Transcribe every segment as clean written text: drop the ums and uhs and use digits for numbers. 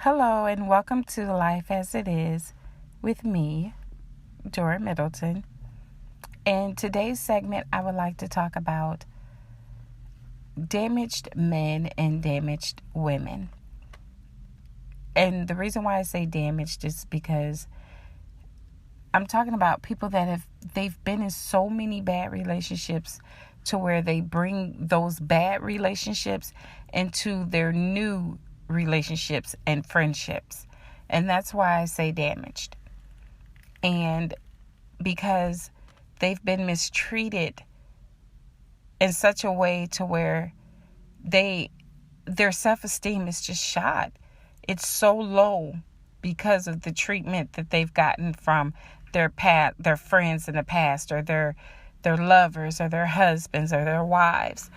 Hello, and welcome to Life as It Is with me, Dora Middleton. In today's segment, I would like to talk about damaged men and damaged women. And the reason why I say damaged is because I'm talking about people that they've been in so many bad relationships to where they bring those bad relationships into their new relationships and friendships. And that's why I say damaged. And because they've been mistreated in such a way to where their self-esteem is just shot. It's so low because of the treatment that they've gotten from their friends in the past, or their lovers, or their husbands, or their wives.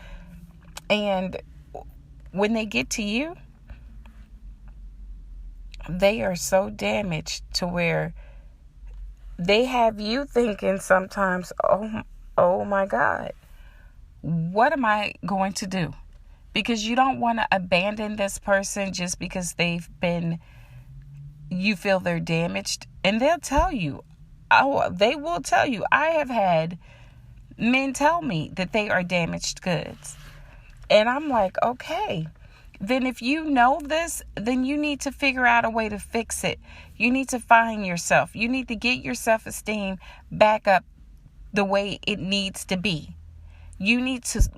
And when they get to you, they are so damaged to where they have you thinking sometimes, oh my God, what am I going to do? Because you don't want to abandon this person just because you feel they're damaged. And they'll tell you, they will tell you. I have had men tell me that they are damaged goods. And I'm like, okay. Then if you know this, then you need to figure out a way to fix it. You need to find yourself. You need to get your self-esteem back up the way it needs to be. You need to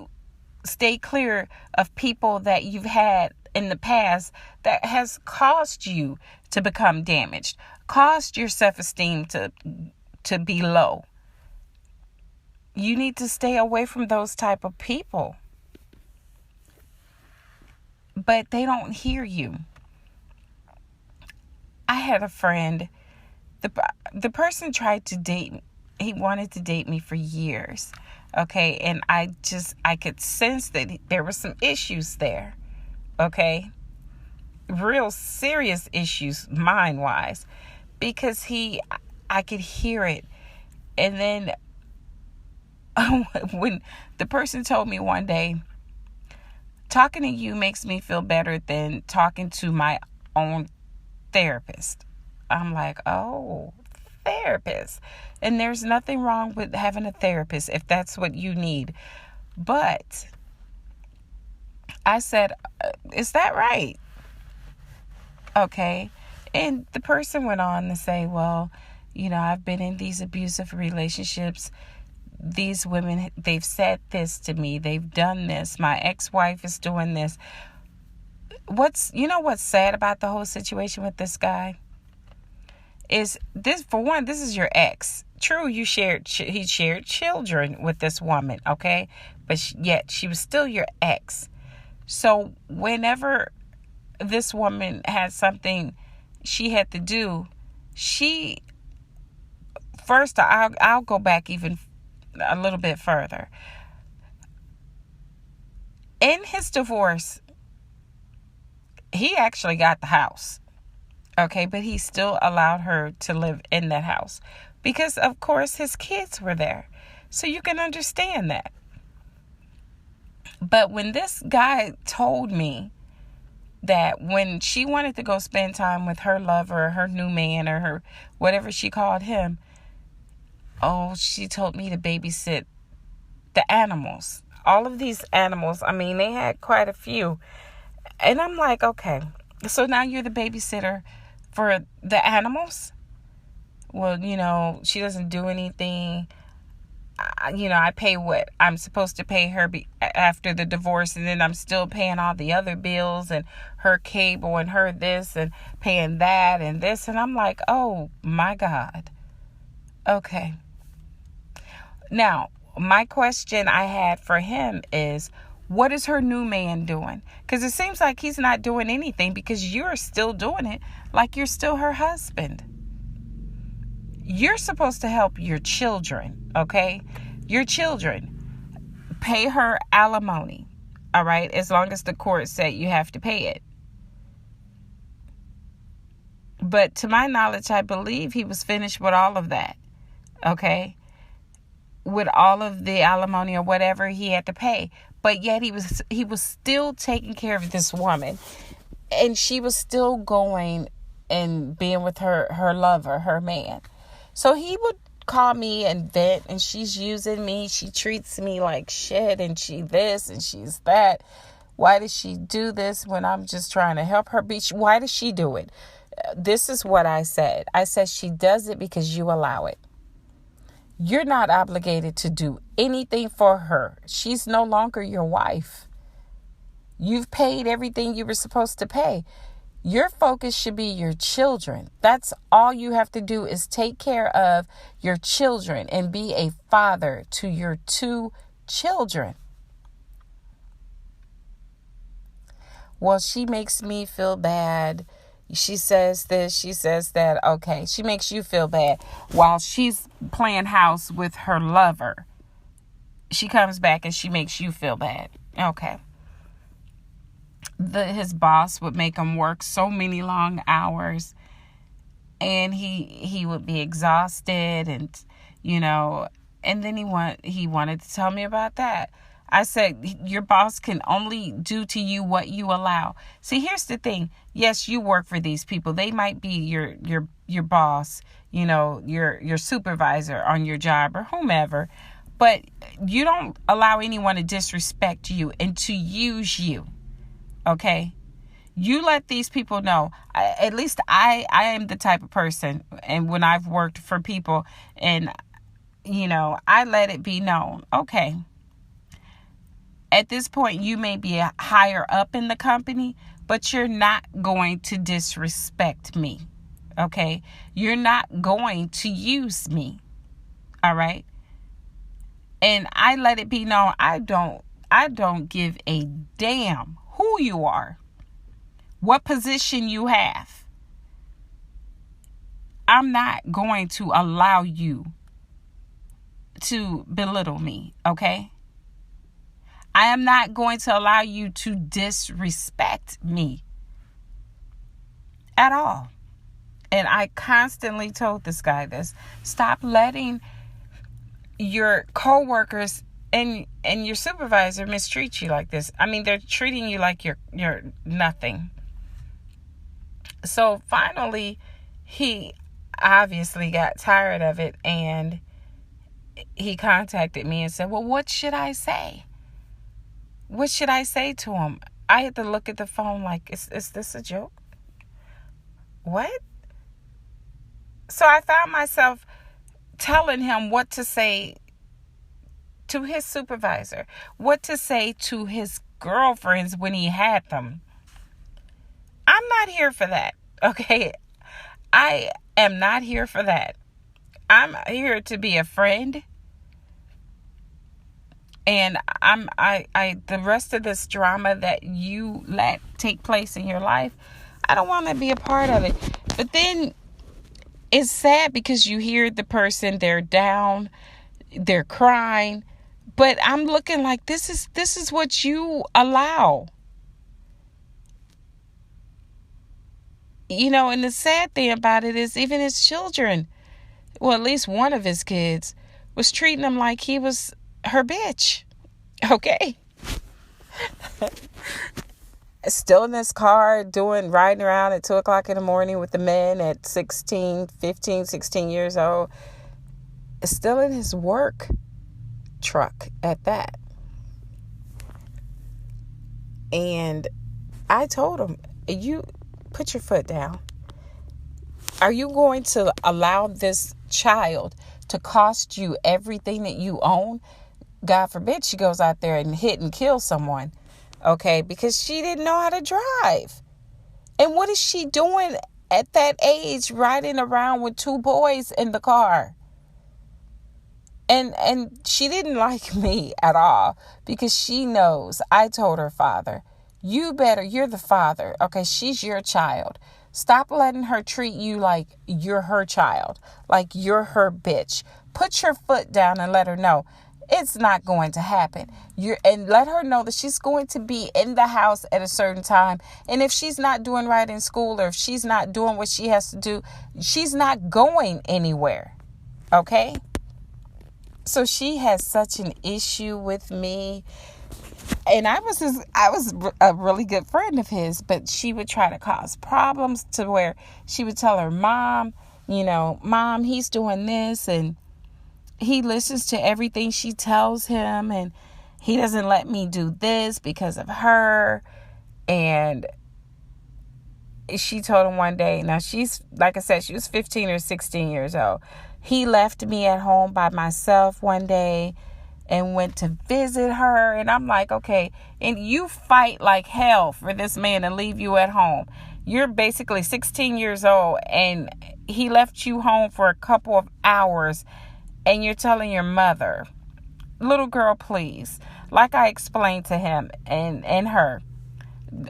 stay clear of people that you've had in the past that has caused you to become damaged, caused your self-esteem to be low. You need to stay away from those type of people. But they don't hear you. I had a friend, the person tried to date me. He wanted to date me for years. Okay. And I could sense that there were some issues there. Okay. Real serious issues mind-wise, because I could hear it. And then when the person told me one day, talking to you makes me feel better than talking to my own therapist. I'm like, oh, therapist. And there's nothing wrong with having a therapist if that's what you need. But I said, is that right? Okay. And the person went on to say, well, I've been in these abusive relationships. These women, they've said this to me. They've done this. My ex-wife is doing this. What's sad about the whole situation with this guy is this, for one, this is your ex. True, he shared children with this woman, okay? But yet she was still your ex. So whenever this woman had something she had to do, I'll go back even a little bit further. In his divorce, he actually got the house. Okay, but he still allowed her to live in that house because, of course, his kids were there. So you can understand that. But when this guy told me that when she wanted to go spend time with her lover, her new man, or her whatever she called him, she told me to babysit the animals. All of these animals, they had quite a few. And I'm like, okay, so now you're the babysitter for the animals? Well, she doesn't do anything. I pay what I'm supposed to pay her after the divorce, and then I'm still paying all the other bills and her cable and her this and paying that and this. And I'm like, oh my God. Okay. Now, my question I had for him is, what is her new man doing? Because it seems like he's not doing anything, because you're still doing it like you're still her husband. You're supposed to help your children, okay? Your children. Pay her alimony, all right? As long as the court said you have to pay it. But to my knowledge, I believe he was finished with all of that, okay? With all of the alimony or whatever he had to pay. But yet he was still taking care of this woman. And she was still going and being with her lover, her man. So he would call me and vent, and she's using me. She treats me like shit, and she this and she's that. Why does she do this when I'm just trying to help her? Why does she do it? This is what I said. I said she does it because you allow it. You're not obligated to do anything for her. She's no longer your wife. You've paid everything you were supposed to pay. Your focus should be your children. That's all you have to do, is take care of your children and be a father to your 2 children. Well, she makes me feel bad. She says this, she says that. Okay, she makes you feel bad while she's playing house with her lover. She comes back and she makes you feel bad. Okay. His boss would make him work so many long hours, and he would be exhausted, and and then he wanted to tell me about that. I said, your boss can only do to you what you allow. See, here's the thing. Yes, you work for these people. They might be your boss, your supervisor on your job or whomever, but you don't allow anyone to disrespect you and to use you. Okay, you let these people know. At least I am the type of person, and when I've worked for people, and I let it be known. Okay, at this point, you may be higher up in the company, but you're not going to disrespect me. Okay, you're not going to use me. All right, and I let it be known. I don't give a damn who you are, what position you have. I'm not going to allow you to belittle me, okay? I am not going to allow you to disrespect me at all. And I constantly told this guy this. Stop letting your coworkers and your supervisor mistreat you like this. I mean, they're treating you like you're nothing. So finally, he obviously got tired of it, and he contacted me and said, well, what should I say? What should I say to him? I had to look at the phone like, is this a joke? What? So I found myself telling him what to say to his supervisor, what to say to his girlfriends when he had them. I'm not here for that, okay? I am not here for that. I'm here to be a friend. And the rest of this drama that you let take place in your life, I don't want to be a part of it. But then it's sad because you hear the person, they're down, they're crying, but I'm looking like this is what you allow. And the sad thing about it is even his children, well, at least one of his kids, was treating him like he was her bitch. Okay. Still in this car riding around at 2:00 in the morning with the men at 15, 16 years old. Still in his work truck at that. And I told him, you put your foot down. Are you going to allow this child to cost you everything that you own? God forbid she goes out there and hit and kill someone. Okay, because she didn't know how to drive. And what is she doing at that age riding around with 2 boys in the car? And she didn't like me at all because she knows. I told her father, you're the father. Okay, she's your child. Stop letting her treat you like you're her child, like you're her bitch. Put your foot down and let her know it's not going to happen. And let her know that she's going to be in the house at a certain time. And if she's not doing right in school, or if she's not doing what she has to do, she's not going anywhere. Okay? So she has such an issue with me. And I was a really good friend of his, but she would try to cause problems to where she would tell her mom, Mom, he's doing this, and he listens to everything she tells him, and he doesn't let me do this because of her. And she told him one day, now she's, like I said, she was 15 or 16 years old. He left me at home by myself one day and went to visit her. And I'm like, okay, and you fight like hell for this man to leave you at home. You're basically 16 years old and he left you home for a couple of hours, and you're telling your mother, little girl, please. Like I explained to him and her,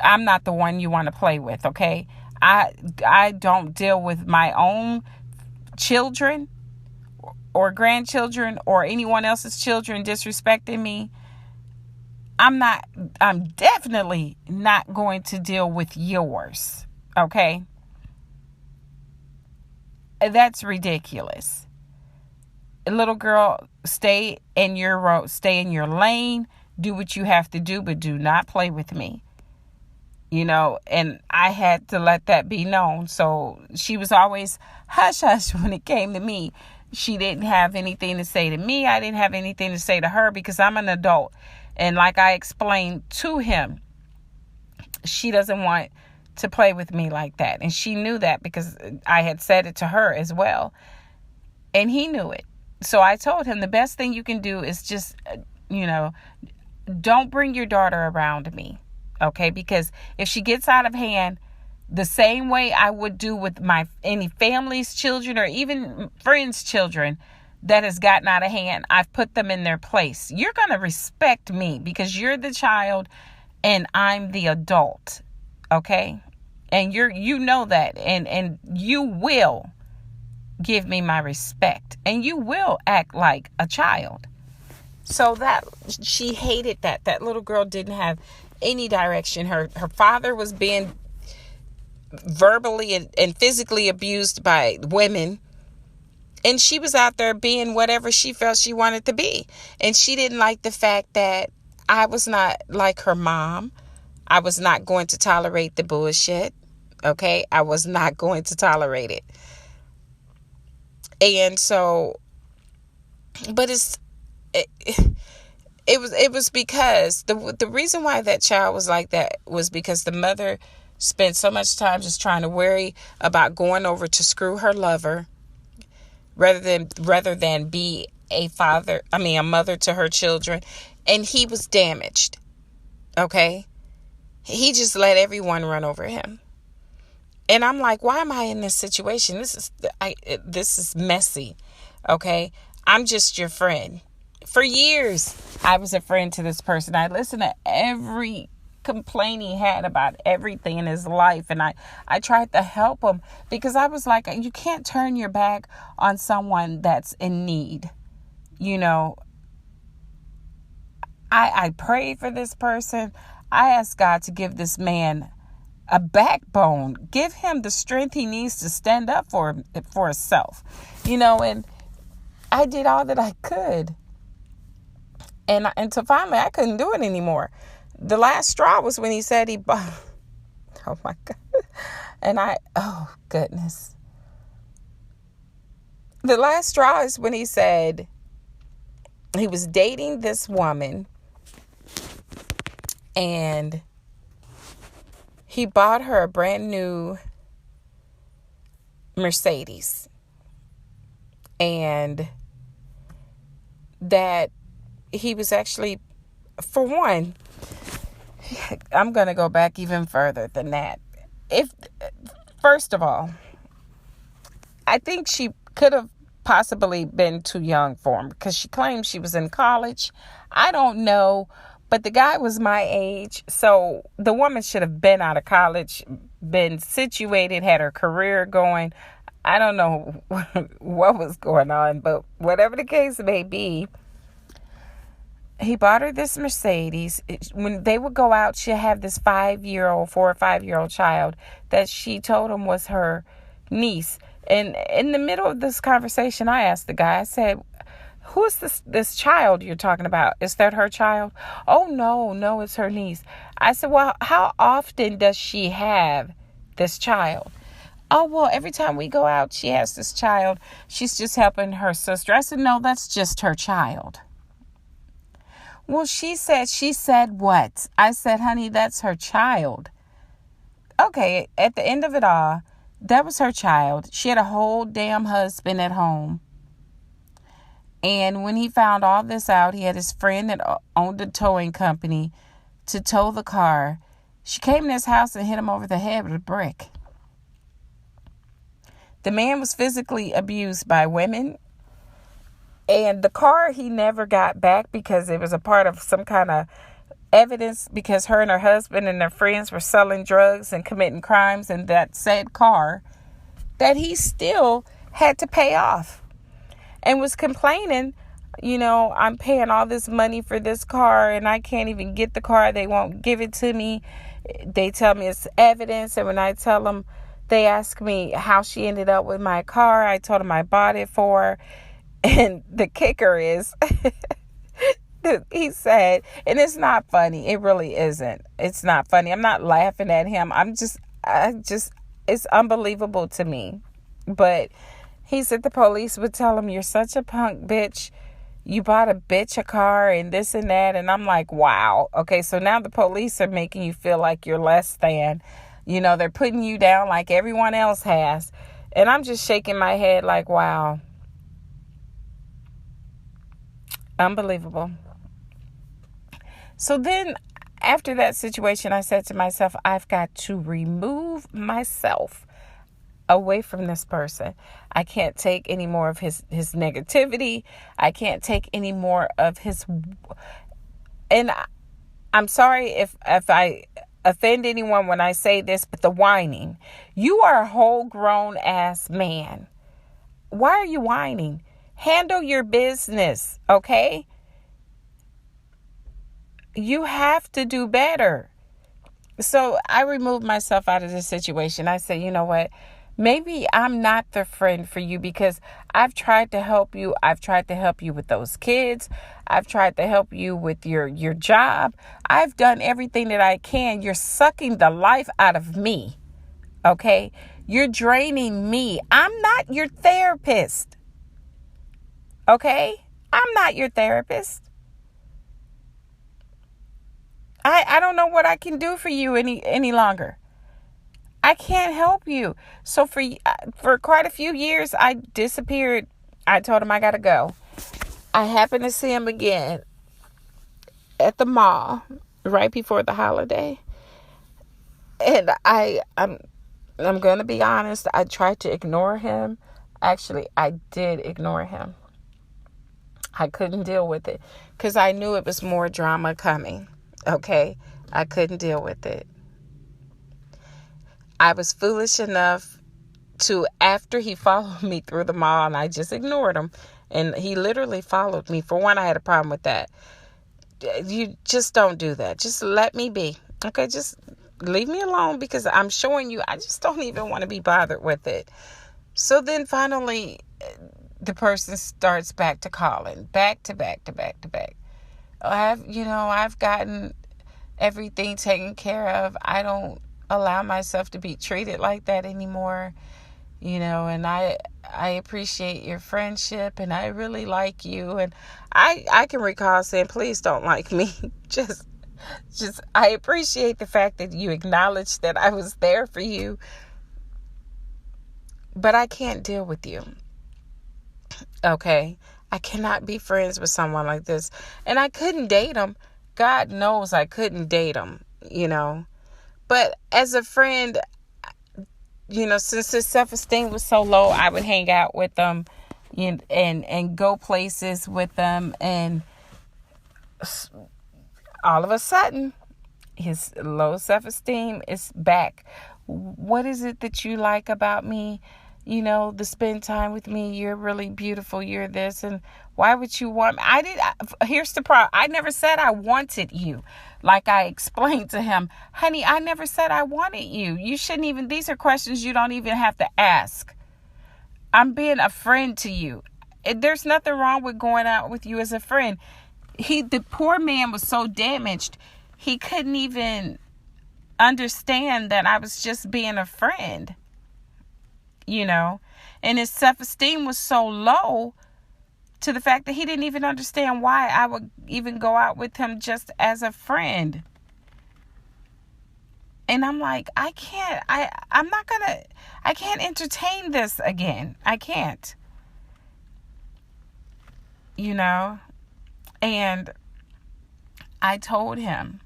I'm not the one you want to play with, okay? I don't deal with my own children or grandchildren or anyone else's children disrespecting me. I'm definitely not going to deal with yours, okay? That's ridiculous. Little girl, stay in your road, stay in your lane, do what you have to do, but do not play with me. And I had to let that be known. So she was always hush hush when it came to me. She didn't have anything to say to me. I didn't have anything to say to her because I'm an adult. And like I explained to him, she doesn't want to play with me like that. And she knew that because I had said it to her as well. And he knew it. So I told him the best thing you can do is just, don't bring your daughter around me. Okay, because if she gets out of hand, the same way I would do with any family's children or even friends' children that has gotten out of hand, I've put them in their place. You're going to respect me because you're the child and I'm the adult. Okay, and you know that, and you will give me my respect, and you will act like a child. So that she hated that little girl didn't have any direction. Her father was being verbally and physically abused by women, and she was out there being whatever she felt she wanted to be. And she didn't like the fact that I was not like her mom. I was not going to tolerate the bullshit. Okay, I was not going to tolerate it. And so, but it was because the reason why that child was like that was because the mother spent so much time just trying to worry about going over to screw her lover rather than be a mother to her children. And he was damaged. Okay? He just let everyone run over him. And I'm like, why am I in this situation? This is messy. Okay? I'm just your friend. For years, I was a friend to this person. I listened to every complaint he had about everything in his life. And I tried to help him because I was like, you can't turn your back on someone that's in need. I prayed for this person. I asked God to give this man a backbone. Give him the strength he needs to stand up for himself. And I did all that I could. And until finally I couldn't do it anymore. The last straw was when he said he bought. Oh my God. And oh goodness. The last straw is when he said he was dating this woman and he bought her a brand new Mercedes. And that he was actually, for one, I'm going to go back even further than that. First of all, I think she could have possibly been too young for him because she claimed she was in college. I don't know, but the guy was my age. So the woman should have been out of college, been situated, had her career going. I don't know what was going on, but whatever the case may be, he bought her this Mercedes. When they would go out, she'd have this 4 or 5-year-old child that she told him was her niece. And in the middle of this conversation, I asked the guy, I said, who is this child you're talking about? Is that her child? Oh, no, it's her niece. I said, well, how often does she have this child? Oh, well, every time we go out, she has this child. She's just helping her sister. I said, no, that's just her child. Well, she said what? I said, honey, that's her child. Okay, at the end of it all, that was her child. She had a whole damn husband at home. And when he found all this out, he had his friend that owned a towing company to tow the car. She came to his house and hit him over the head with a brick. The man was physically abused by women. And the car he never got back because it was a part of some kind of evidence, because her and her husband and their friends were selling drugs and committing crimes in that said car that he still had to pay off. And was complaining, I'm paying all this money for this car and I can't even get the car. They won't give it to me. They tell me it's evidence. And when I tell them, they ask me how she ended up with my car. I told them I bought it for her. And the kicker is, he said, and it's not funny. It really isn't. It's not funny. I'm not laughing at him. It's unbelievable to me. But he said the police would tell him, you're such a punk bitch. You bought a bitch a car and this and that. And I'm like, wow. Okay, so now the police are making you feel like you're less than. They're putting you down like everyone else has. And I'm just shaking my head like, wow. Unbelievable. So then after that situation, I said to myself, I've got to remove myself away from this person. I can't take any more of his negativity. I can't take any more of his. And I'm sorry if I offend anyone when I say this, but the whining. You are a whole grown ass man. Why are you whining? Handle your business, okay? You have to do better. So I removed myself out of this situation. I said, you know what? Maybe I'm not the friend for you because I've tried to help you. I've tried to help you with those kids. I've tried to help you with your job. I've done everything that I can. You're sucking the life out of me, okay? You're draining me. I'm not your therapist, okay? I'm not your therapist. I don't know what I can do for you any longer. I can't help you. So for quite a few years, I disappeared. I told him I got to go. I happened to see him again at the mall right before the holiday. And I'm going to be honest. I tried to ignore him. Actually, I did ignore him. I couldn't deal with it because I knew it was more drama coming. Okay? I couldn't deal with it. I was foolish enough to, after he followed me through the mall, and I just ignored him, and he literally followed me. For one, I had a problem with that. You just don't do that. Just let me be. Okay, just leave me alone because I'm showing you I just don't even want to be bothered with it. So then finally, the person starts back to calling, back to back. I've gotten everything taken care of. I don't allow myself to be treated like that anymore, and I appreciate your friendship and I really like you. And I can recall saying, please don't like me. just I appreciate the fact that you acknowledged that I was there for you, but I can't deal with you. Okay. I cannot be friends with someone like this. And I couldn't date him. God knows I couldn't date him, But as a friend, since his self-esteem was so low, I would hang out with him and go places with them. And all of a sudden, his low self-esteem is back. What is it that you like about me? To spend time with me. You're really beautiful. You're this. And why would you want me? Here's the problem. I never said I wanted you. Like I explained to him, honey, I never said I wanted you. You shouldn't these are questions you don't even have to ask. I'm being a friend to you. There's nothing wrong with going out with you as a friend. The poor man was so damaged, he couldn't even understand that I was just being a friend, and his self-esteem was so low to the fact that he didn't even understand why I would even go out with him just as a friend. And I'm like, I can't entertain this again. I can't, and I told him,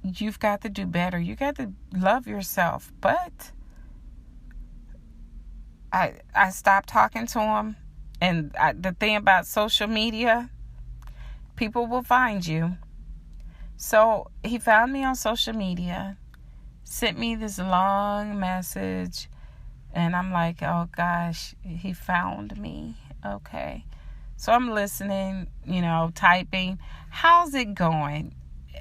you've got to do better. You got to love yourself. But I stopped talking to him. And the thing about social media, people will find you. So he found me on social media, sent me this long message. And I'm like, oh gosh, he found me. Okay. So I'm listening, typing. How's it going?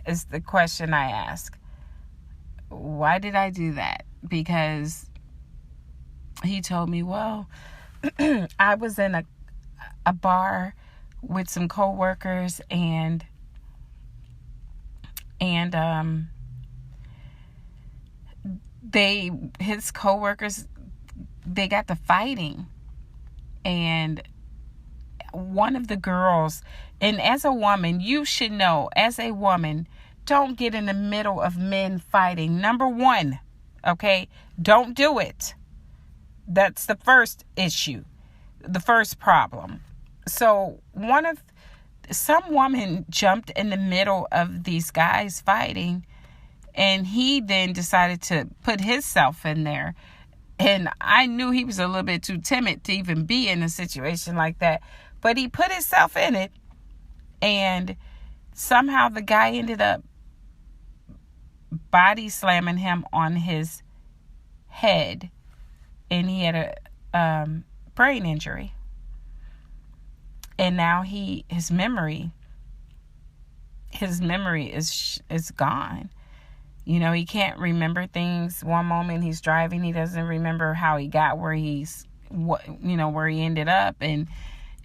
Is the question I ask. Why did I do that? Because he told me, well, I was in a bar with some coworkers and his coworkers, they got to fighting, and one of the girls, and as a woman, you should know, as a woman, don't get in the middle of men fighting. Number one, okay? Don't do it. That's the first issue, the first problem. So some woman jumped in the middle of these guys fighting, and he then decided to put himself in there. And I knew he was a little bit too timid to even be in a situation like that. But he put himself in it, and somehow the guy ended up body slamming him on his head, and he had a brain injury. And now his memory is gone. He can't remember things. One moment he's driving, he doesn't remember how he got where he ended up. And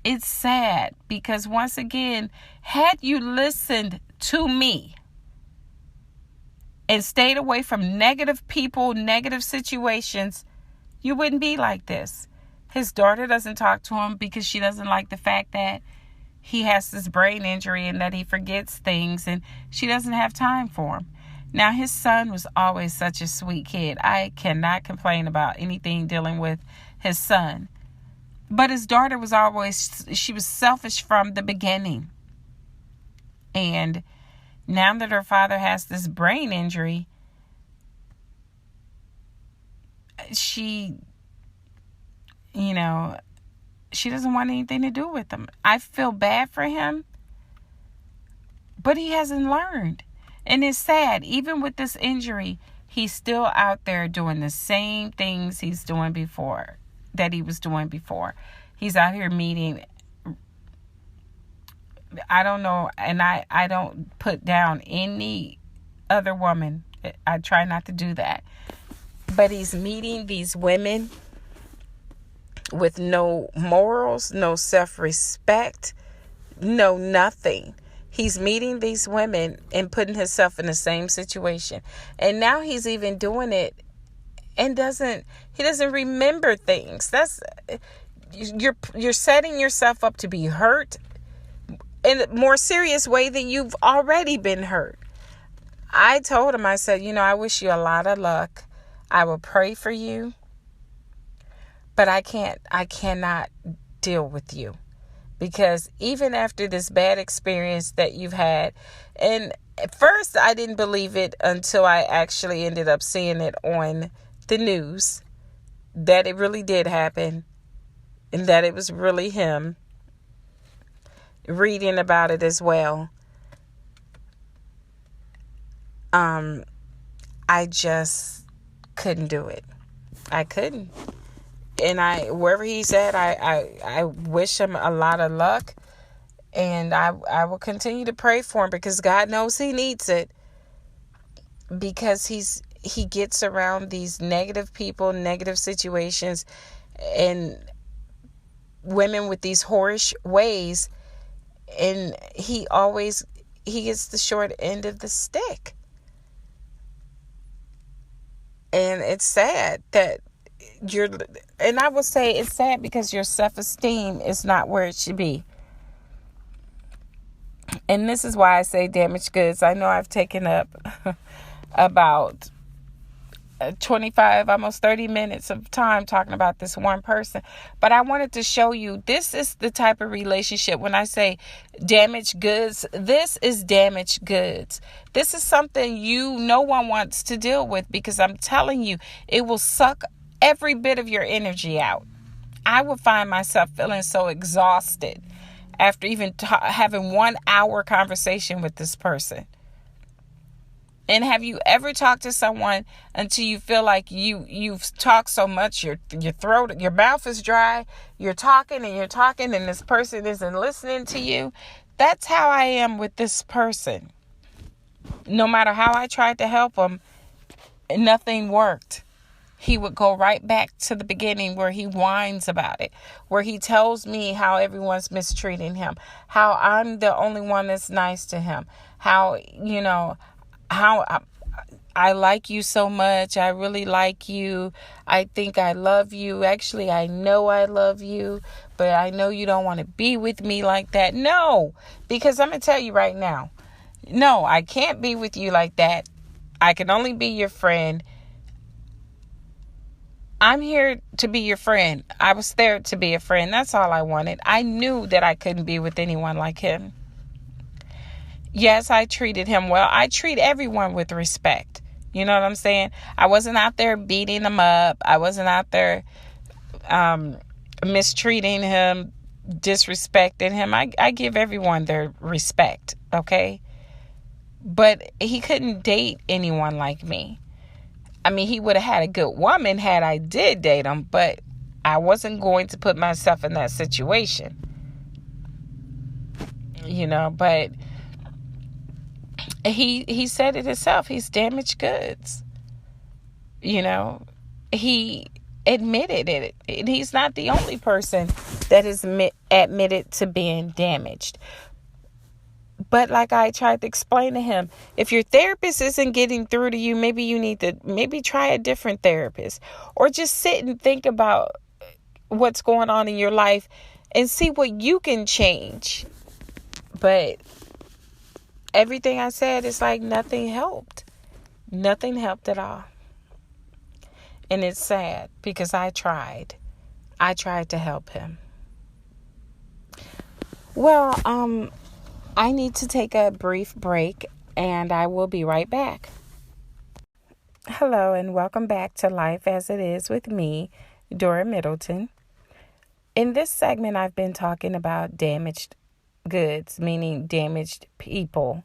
it's sad because, once again, had you listened to me and stayed away from negative people, negative situations, you wouldn't be like this. His daughter doesn't talk to him because she doesn't like the fact that he has this brain injury and that he forgets things, and she doesn't have time for him. Now, his son was always such a sweet kid. I cannot complain about anything dealing with his son. But his daughter she was selfish from the beginning. And now that her father has this brain injury, she doesn't want anything to do with him. I feel bad for him, but he hasn't learned. And it's sad, even with this injury, he's still out there doing the same things he was doing before. He's out here meeting. I don't know, and I don't put down any other woman. I try not to do that. But he's meeting these women with no morals, no self-respect, no nothing. He's meeting these women and putting himself in the same situation. And now he's even doing it and he doesn't remember things. You're setting yourself up to be hurt in a more serious way than you've already been hurt. I told him, I said, I wish you a lot of luck. I will pray for you. But I cannot deal with you. Because even after this bad experience that you've had, and at first I didn't believe it until I actually ended up seeing it on the news, that it really did happen and that it was really him, reading about it as well. I just couldn't do it. I couldn't. And wherever he's at, I wish him a lot of luck. And I will continue to pray for him because God knows he needs it. Because he gets around these negative people, negative situations. And women with these whorish ways, and he gets the short end of the stick. And it's sad that and I will say it's sad because your self-esteem is not where it should be. And this is why I say damaged goods. I know I've taken up about 25, almost 30 minutes of time talking about this one person. But I wanted to show you, this is the type of relationship. When I say damaged goods, this is damaged goods. This is something no one wants to deal with, because I'm telling you, it will suck every bit of your energy out. I would find myself feeling so exhausted after even having 1 hour conversation with this person. And have you ever talked to someone until you feel like you've talked so much, your throat, your mouth is dry, you're talking and this person isn't listening to you? That's how I am with this person. No matter how I tried to help him, nothing worked. He would go right back to the beginning, where he whines about it, where he tells me how everyone's mistreating him, how I'm the only one that's nice to him, how I like you so much. I really like you. I think I love you. Actually, I know I love you, but I know you don't want to be with me like that. No, because I'm going to tell you right now, no, I can't be with you like that. I can only be your friend. I'm here to be your friend. I was there to be a friend. That's all I wanted. I knew that I couldn't be with anyone like him. Yes, I treated him well. I treat everyone with respect. You know what I'm saying? I wasn't out there beating him up. I wasn't out there mistreating him, disrespecting him. I give everyone their respect, okay? But he couldn't date anyone like me. I mean, he would have had a good woman had I did date him, but I wasn't going to put myself in that situation. But he said it himself. He's damaged goods. He admitted it. And he's not the only person that is admitted to being damaged. But like I tried to explain to him, if your therapist isn't getting through to you, maybe you need to try a different therapist, or just sit and think about what's going on in your life and see what you can change. But everything I said is like nothing helped. Nothing helped at all. And it's sad because I tried. I tried to help him. Well, I need to take a brief break, and I will be right back. Hello, and welcome back to Life as It Is with me, Dora Middleton. In this segment, I've been talking about damaged goods, meaning damaged people.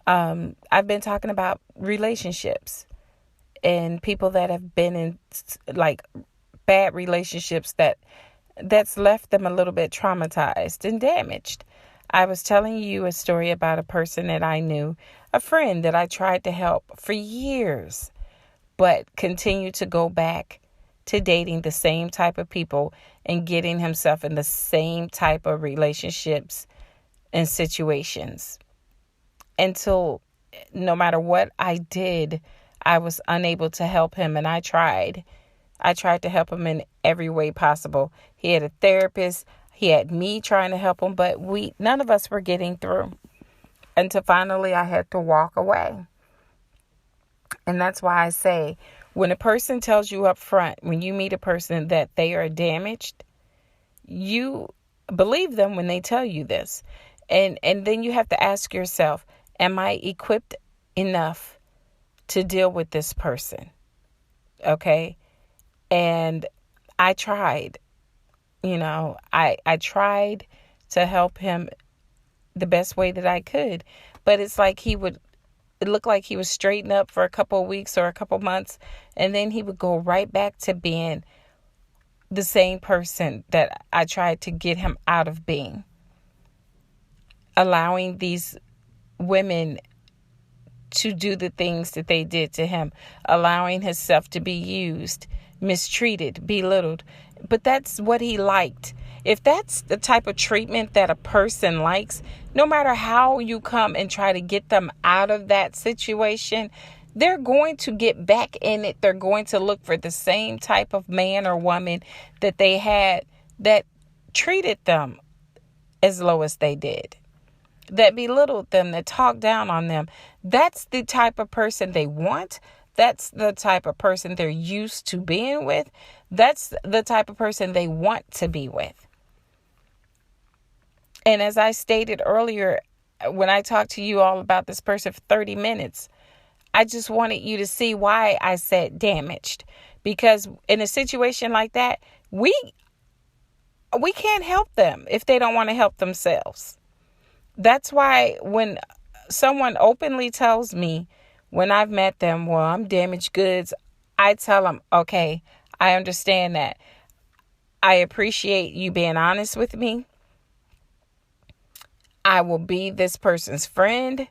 I've been talking about relationships and people that have been in like bad relationships that's left them a little bit traumatized and damaged. I was telling you a story about a person that I knew, a friend that I tried to help for years, but continued to go back to dating the same type of people and getting himself in the same type of relationships and situations. Until no matter what I did, I was unable to help him, and I tried. I tried to help him in every way possible. He had a therapist. He had me trying to help him, but none of us were getting through. Until finally I had to walk away. And that's why I say, when a person tells you up front, when you meet a person that they are damaged, you believe them when they tell you this. And then you have to ask yourself, am I equipped enough to deal with this person? Okay? And I tried. I tried to help him the best way that I could. But it's like it looked like he was straightened up for a couple of weeks or a couple of months, and then he would go right back to being the same person that I tried to get him out of being. Allowing these women to do the things that they did to him. Allowing himself to be used, mistreated, belittled. But that's what he liked. If that's the type of treatment that a person likes, no matter how you come and try to get them out of that situation, they're going to get back in it. They're going to look for the same type of man or woman that they had that treated them as low as they did, that belittled them, that talked down on them. That's the type of person they want. That's the type of person they're used to being with. That's the type of person they want to be with. And as I stated earlier, when I talked to you all about this person for 30 minutes, I just wanted you to see why I said damaged. Because in a situation like that, we can't help them if they don't want to help themselves. That's why when someone openly tells me when I've met them, well, I'm damaged goods, I tell them, okay, I understand that. I appreciate you being honest with me. I will be this person's friend.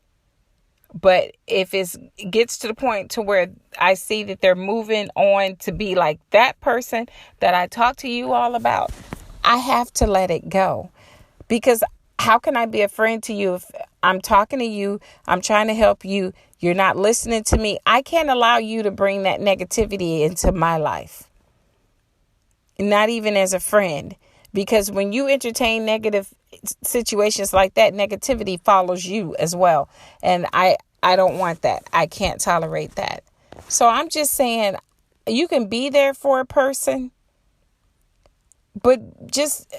But if it gets to the point to where I see that they're moving on to be like that person that I talked to you all about, I have to let it go. Because how can I be a friend to you if I'm talking to you, I'm trying to help you, you're not listening to me? I can't allow you to bring that negativity into my life. Not even as a friend. Because when you entertain negative situations like that, negativity follows you as well. And I don't want that. I can't tolerate that. So I'm just saying, you can be there for a person, but just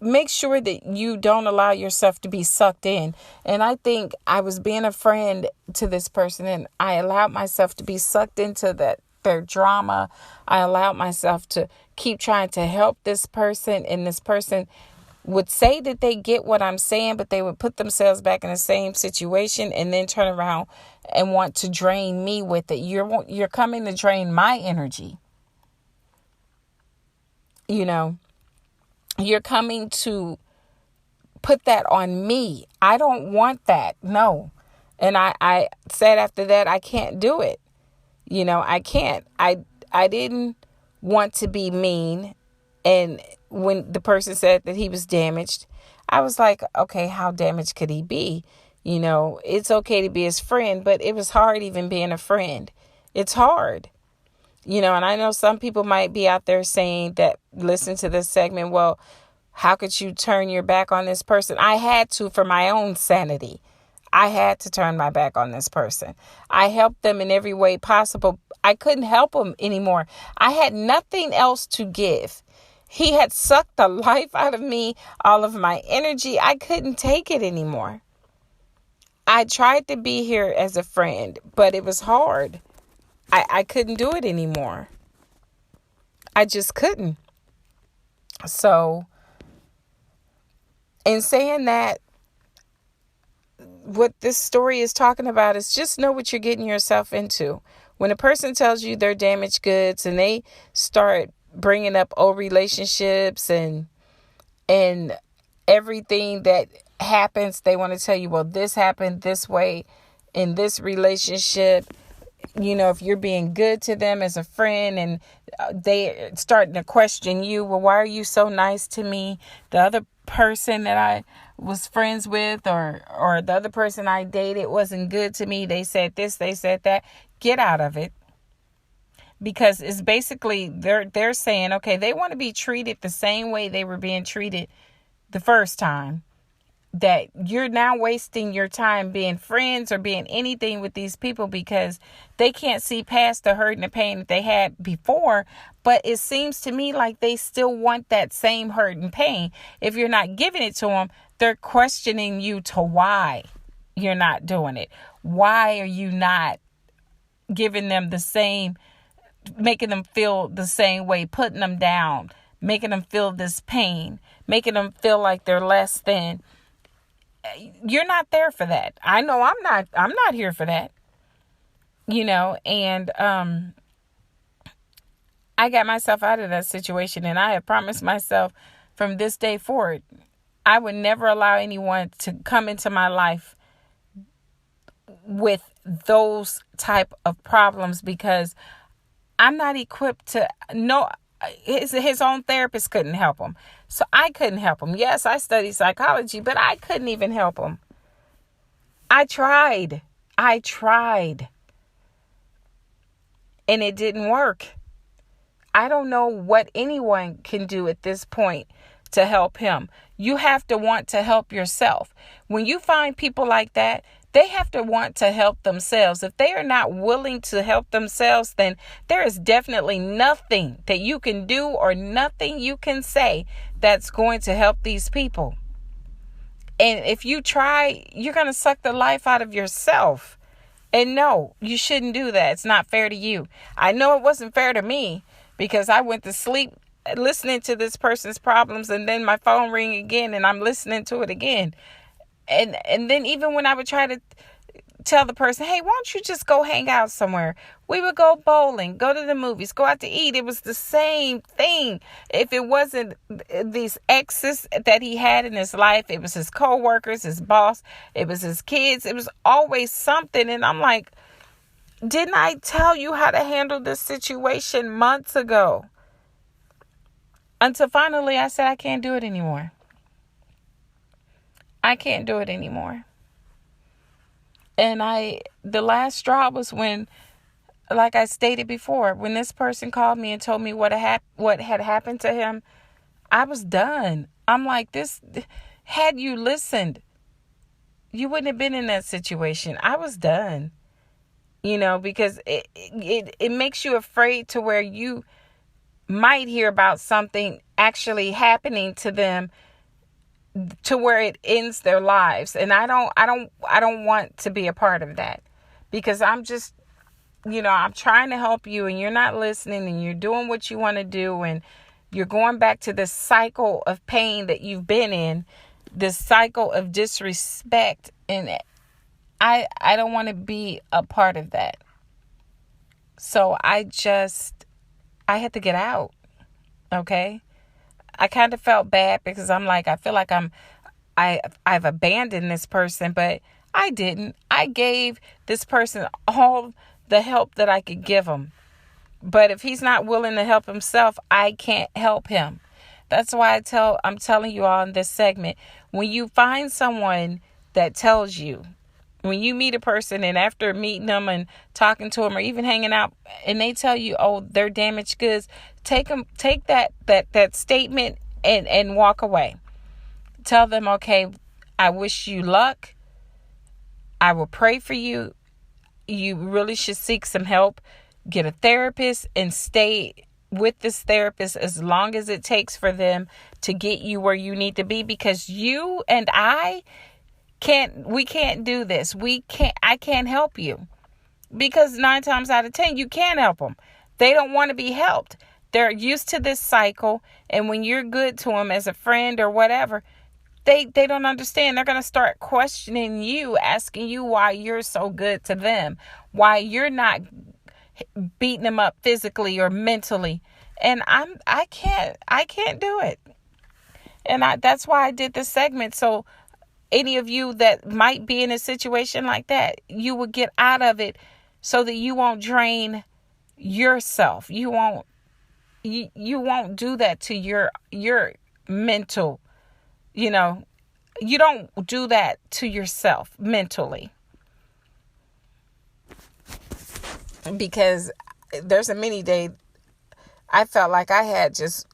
make sure that you don't allow yourself to be sucked in. And I think I was being a friend to this person, and I allowed myself to be sucked into their drama. I allowed myself to keep trying to help this person, and this person would say that they get what I'm saying, but they would put themselves back in the same situation and then turn around and want to drain me with it. You're coming to drain my energy. You know, you're coming to put that on me. I don't want that. No. And I said after that, I can't do it. You know, I can't. I didn't want to be mean. And when the person said that he was damaged, I was like, okay, how damaged could he be? You know, it's okay to be his friend, but it was hard even being a friend. It's hard. You know, and I know some people might be out there saying that, listen to this segment, well, how could you turn your back on this person? I had to for my own sanity. I had to turn my back on this person. I helped them in every way possible. I couldn't help them anymore. I had nothing else to give. He had sucked the life out of me, all of my energy. I couldn't take it anymore. I tried to be here as a friend, but it was hard. I couldn't do it anymore. I just couldn't. So, in saying that, what this story is talking about is just know what you're getting yourself into. When a person tells you they're damaged goods and they start bringing up old relationships and everything that happens, they want to tell you, well, this happened this way in this relationship. You know, if you're being good to them as a friend and they starting to question you, well, why are you so nice to me? The other person that I was friends with or the other person I dated wasn't good to me. They said this, they said that. Get out of it. Because it's basically they're saying, okay, they want to be treated the same way they were being treated the first time. That you're now wasting your time being friends or being anything with these people because they can't see past the hurt and the pain that they had before. But it seems to me like they still want that same hurt and pain. If you're not giving it to them, they're questioning you to why you're not doing it. Why are you not giving them the same, making them feel the same way, putting them down, making them feel this pain, making them feel like they're less than. You're not there for that. I know I'm not here for that. You know, and I got myself out of that situation, and I have promised myself from this day forward, I would never allow anyone to come into my life with those type of problems because I'm not equipped to know. his own therapist couldn't help him. So I couldn't help him. Yes, I studied psychology, but I couldn't even help him. I tried. And it didn't work. I don't know what anyone can do at this point to help him. You have to want to help yourself. When you find people like that, they have to want to help themselves. If they are not willing to help themselves, then there is definitely nothing that you can do or nothing you can say that's going to help these people. And if you try, you're going to suck the life out of yourself. And no, you shouldn't do that. It's not fair to you. I know it wasn't fair to me because I went to sleep listening to this person's problems, and then my phone ring again and I'm listening to it again. And then even when I would try to tell the person, hey, why don't you just go hang out somewhere? We would go bowling, go to the movies, go out to eat. It was the same thing. If it wasn't these exes that he had in his life, it was his coworkers, his boss, it was his kids. It was always something. And I'm like, didn't I tell you how to handle this situation months ago? Until finally I said, I can't do it anymore. I can't do it anymore. And the last straw was when, like I stated before, when this person called me and told me what had happened to him, I was done. I'm like, had you listened, you wouldn't have been in that situation. I was done, because it makes you afraid to where you might hear about something actually happening to them to where it ends their lives. And I don't want to be a part of that, because I'm just, I'm trying to help you and you're not listening and you're doing what you want to do. And you're going back to this cycle of pain that you've been in, this cycle of disrespect. And I don't want to be a part of that. So I had to get out. Okay. I kind of felt bad because I'm like, I feel like I've abandoned this person, but I didn't. I gave this person all the help that I could give him. But if he's not willing to help himself, I can't help him. That's why I'm telling you all in this segment, when you find someone that tells you, when you meet a person and after meeting them and talking to them or even hanging out and they tell you, oh, they're damaged goods, take that statement and walk away. Tell them, okay, I wish you luck. I will pray for you. You really should seek some help. Get a therapist and stay with this therapist as long as it takes for them to get you where you need to be, because you and I we can't do this. I can't help you, because 9 times out of 10, you can't help them. They don't want to be helped. They're used to this cycle. And when you're good to them as a friend or whatever, they don't understand. They're going to start questioning you, asking you why you're so good to them, why you're not beating them up physically or mentally. And I can't do it. And that's why I did this segment. So any of you that might be in a situation like that, you will get out of it so that you won't drain yourself. You won't do that to your mental, you don't do that to yourself mentally. Because there's a many day I felt like I had just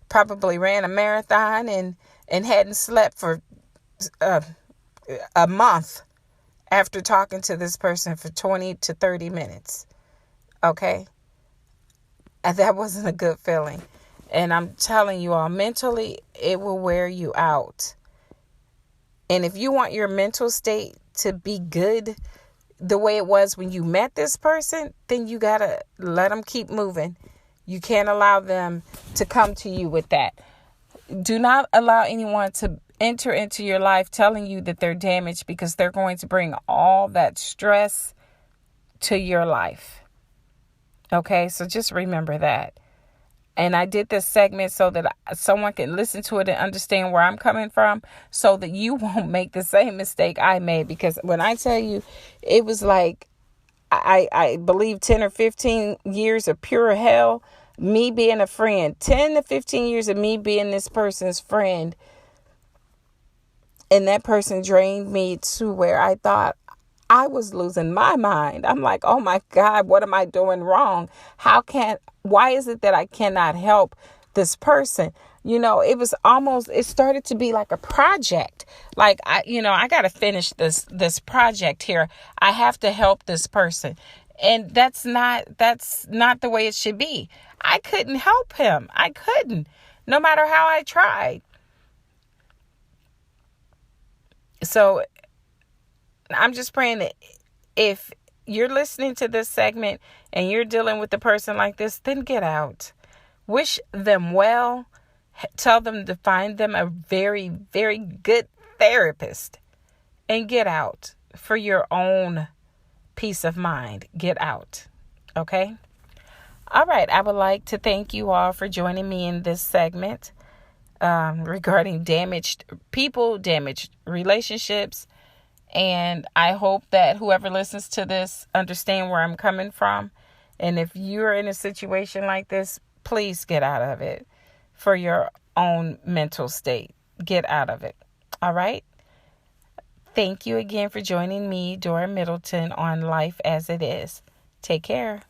probably ran a marathon and hadn't slept for a month after talking to this person for 20 to 30 minutes. Okay. And that wasn't a good feeling. And I'm telling you all, mentally, it will wear you out. And if you want your mental state to be good the way it was when you met this person, then you got to let them keep moving. You can't allow them to come to you with that. Do not allow anyone to enter into your life telling you that they're damaged, because they're going to bring all that stress to your life. Okay, so just remember that. And I did this segment so that someone can listen to it and understand where I'm coming from, so that you won't make the same mistake I made. Because when I tell you, it was like, I believe 10 or 15 years of pure hell me being a friend, 10 to 15 years of me being this person's friend, and that person drained me to where I thought I was losing my mind. I'm like, oh my God, what am I doing wrong? Why is it that I cannot help this person? It started to be like a project. Like, I got to finish this project here. I have to help this person. And that's not the way it should be. I couldn't help him. I couldn't, no matter how I tried. So I'm just praying that if you're listening to this segment and you're dealing with a person like this, then get out. Wish them well. Tell them to find them a very, very good therapist and get out for your own peace of mind. Get out. Okay? All right. I would like to thank you all for joining me in this segment regarding damaged people, damaged relationships. And I hope that whoever listens to this understand where I'm coming from. And if you're in a situation like this, please get out of it for your own mental state. Get out of it. All right. Thank you again for joining me, Dora Middleton, on Life as It Is. Take care.